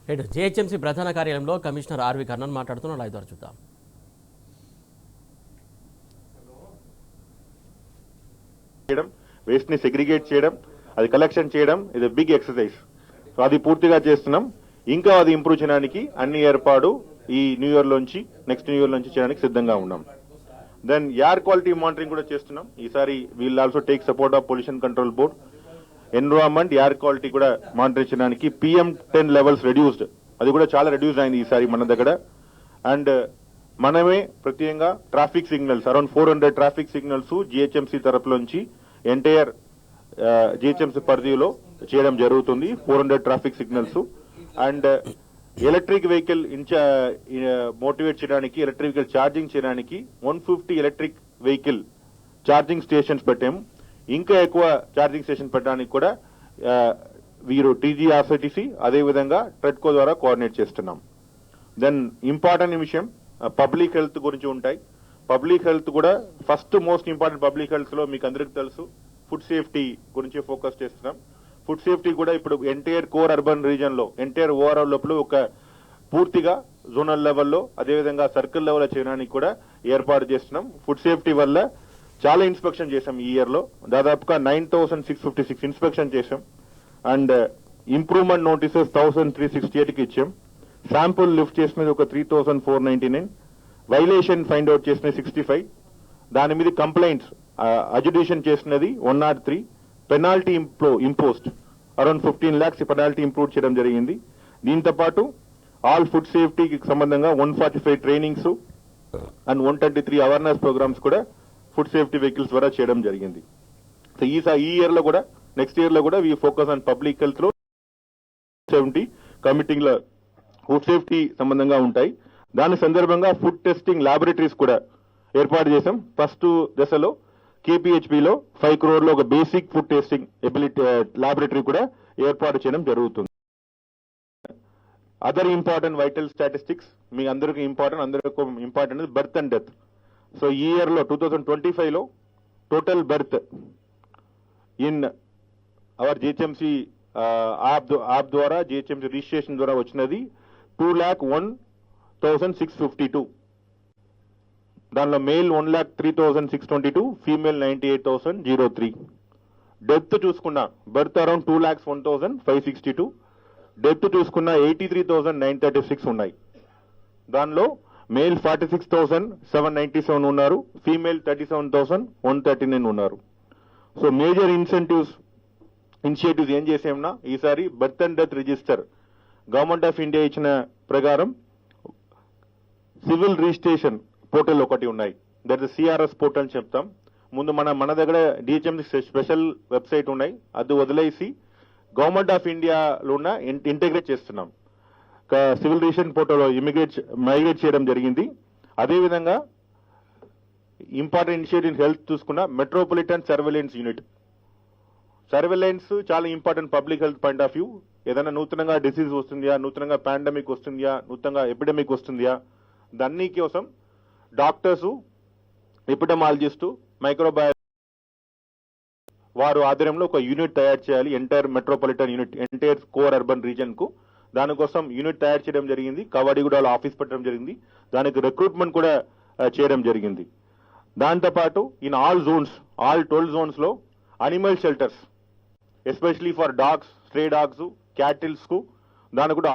GHMC ప్రధాన కార్యాలయంలో commissioner RV Karnan మాట్లాడుతున్న లైవ్ ద్వారా చూద్దాం. వేస్ట్ ని సెగ్రిగేట్ చేయడం, అది కలెక్షన్ చేయడం, ఇది బిగ్ ఎక్సర్సైజ్. సో అది పూర్తిగా చేస్తున్నాం. ఇంకా అది ఇంప్రూవ్ చేయడానికి అన్ని ఏర్పాటు ఈ న్యూ ఇయర్ లోంచి నెక్స్ట్ న్యూ ఇయర్ నుంచి చేయడానికి సిద్ధంగా ఉన్నాం. దెన్ ఎయిర్ క్వాలిటీ మానిటరింగ్ కూడా చేస్తున్నాం. ఈసారి we'll also take support of pollution control board. Environment air quality కూడా మానిటర్ చేయడానికి PM10 లెవెల్స్ రెడ్యూస్డ్, అది కూడా చాలా రెడ్యూస్ అయింది ఈసారి మన దగ్గర. అండ్ మనమే ప్రత్యేకంగా traffic signals around 400 traffic signals GHMC తరపులోంచి ఎంటైర్ GHMC పరిధిలో చేయడం జరుగుతుంది. 400 traffic signals. And electric vehicle motivate చేయడానికి, ఎలక్ట్రిక్ వెహికల్ ఛార్జింగ్ చేయడానికి 150 ఎలక్ట్రిక్ వెహికల్ ఛార్జింగ్ స్టేషన్స్ పెట్టాము. ఇంకా ఎక్కువ ఛార్జింగ్ స్టేషన్ పెట్టడానికి కూడా వీరు TGRCTC అదేవిధంగా ట్రెడ్కో ద్వారా కోఆర్డినేట్ చేస్తున్నాం. దెన్ ఇంపార్టెంట్ విషయం పబ్లిక్ హెల్త్ గురించి ఉంటాయి. పబ్లిక్ హెల్త్ కూడా first most important public health లో మీకు అందరికీ తెలుసు ఫుడ్ సేఫ్టీ గురించి ఫోకస్ చేస్తున్నాం. ఫుడ్ సేఫ్టీ కూడా ఇప్పుడు ఎంటైర్ కోర్ అర్బన్ రీజన్ లో ఎంటైర్ ఓవరాల్ లోపల ఒక పూర్తిగా జోనల్ లెవెల్లో అదేవిధంగా సర్కిల్ లెవెల్లో చేయడానికి కూడా ఏర్పాటు చేస్తున్నాం. ఫుడ్ సేఫ్టీ వల్ల చాలా ఇన్స్పెక్షన్ చేశాం ఈ ఇయర్ లో, దాదాపుగా 9656 ఇన్స్పెక్షన్ చేశాం. అండ్ ఇంప్రూవ్మెంట్ నోటీసెస్ 1368 కి ఇచ్చాం. శాంపుల్ లిఫ్ట్ చేసినది ఒక 3499, వైలేషన్ ఫైండ్ అవుట్ చేసినది 65, దాని మీద కంప్లైంట్స్ అడ్జుడిషన్ చేసినది 103, penalty imposed around 15 lakhs penalty improve చేయడం జరిగింది. దీంతో పాటు ఆల్ ఫుడ్ సేఫ్టీకి సంబంధంగా 145 ట్రైనింగ్స్ అండ్ 133 అవేర్నెస్ ప్రోగ్రామ్స్ కూడా ఫుడ్ సేఫ్టీ వెహికల్స్ ద్వారా చేయడం జరిగింది. సో ఈ ఇయర్ లో కూడా నెక్స్ట్ ఇయర్ లో కూడా we focus on public health లో 70 కమిటింగ్ లో ఫుడ్ సేఫ్టీ సంబంధంగా ఉంటాయి. దాని సందర్భంగా ఫుడ్ టెస్టింగ్ ల్యాబొరేటరీస్ కూడా ఏర్పాటు చేశాం. ఫస్ట్ దశలో KPHP లో 5 crore లో ఒక బేసిక్ ఫుడ్ టెస్టింగ్ ల్యాబొరేటరీ కూడా ఏర్పాటు చేయడం జరుగుతుంది. అదర్ ఇంపార్టెంట్ వైటల్ స్టాటిస్టిక్స్ మీ అందరికీ important birth and death. So ఈ ఇయర్ లో 2025 లో total birth in our GHMC app ద్వారా GHMC రిజిస్ట్రేషన్ ద్వారా వచ్చినది 2,01,652. దానిలో మేల్ 1,03,622, ఫీమేల్ 98,003. డెత్ చూసుకున్నా బర్త్ అరౌండ్ 2,01,562, డెత్ చూసుకున్నా 83,936 ఉన్నాయి. దానిలో మేల్ 46,797 ఉన్నారు, ఫీమేల్ 37,139 ఉన్నారు. సో మేజర్ ఇనిషియేటివ్స్ ఏం చేసామన్నా ఈసారి birth and death register government of India ఇచ్చిన ప్రకారం సివిల్ రిజిస్ట్రేషన్ పోర్టల్ ఒకటి ఉన్నాయి. దట్ ఇస్ CRS పోర్టల్ అని చెప్తాం. ముందు మన దగ్గర DHMC స్పెషల్ వెబ్సైట్ ఉన్నాయి, అది వదిలేసి గవర్నమెంట్ ఆఫ్ ఇండియాలో ఉన్న ఇంటిగ్రేట్ చేస్తున్నాం. సివిల్ రిజిస్ట్రేషన్ పోర్టల్ మైగ్రేట్ చేయడం జరిగింది. అదేవిధంగా ఇంపార్టెంట్ ఇనిషియేటివ్ హెల్త్ చూసుకున్న మెట్రోపాలిటన్ సర్వేలెన్స్ యూనిట్. సర్వేలెన్స్ చాలా important public health point of view. ఏదైనా నూతనంగా డిసీజ్ వస్తుందా, నూతనంగా పాండమిక్ వస్తుందా, నూతనంగా ఎపిడమిక్ వస్తుందా, దాన్ని కోసం డాక్టర్స్, ఎపిడమాలజిస్టు, మైక్రోబయాలజీ వారు ఆధ్వర్యంలో ఒక యూనిట్ తయారు చేయాలి. Entire metropolitan unit, entire core urban reason కు. దానికోసం యూనిట్ తయారు చేయడం జరిగింది. కవాడిగూడలో ఆఫీస్ పెట్టడం జరిగింది. దానికి రిక్రూట్మెంట్ కూడా చేయడం జరిగింది. దాంతోపాటు ఇన్ ఆల్ 12 zones లో animal shelters especially for dogs, stray dogs, cattles కు దాని కూడా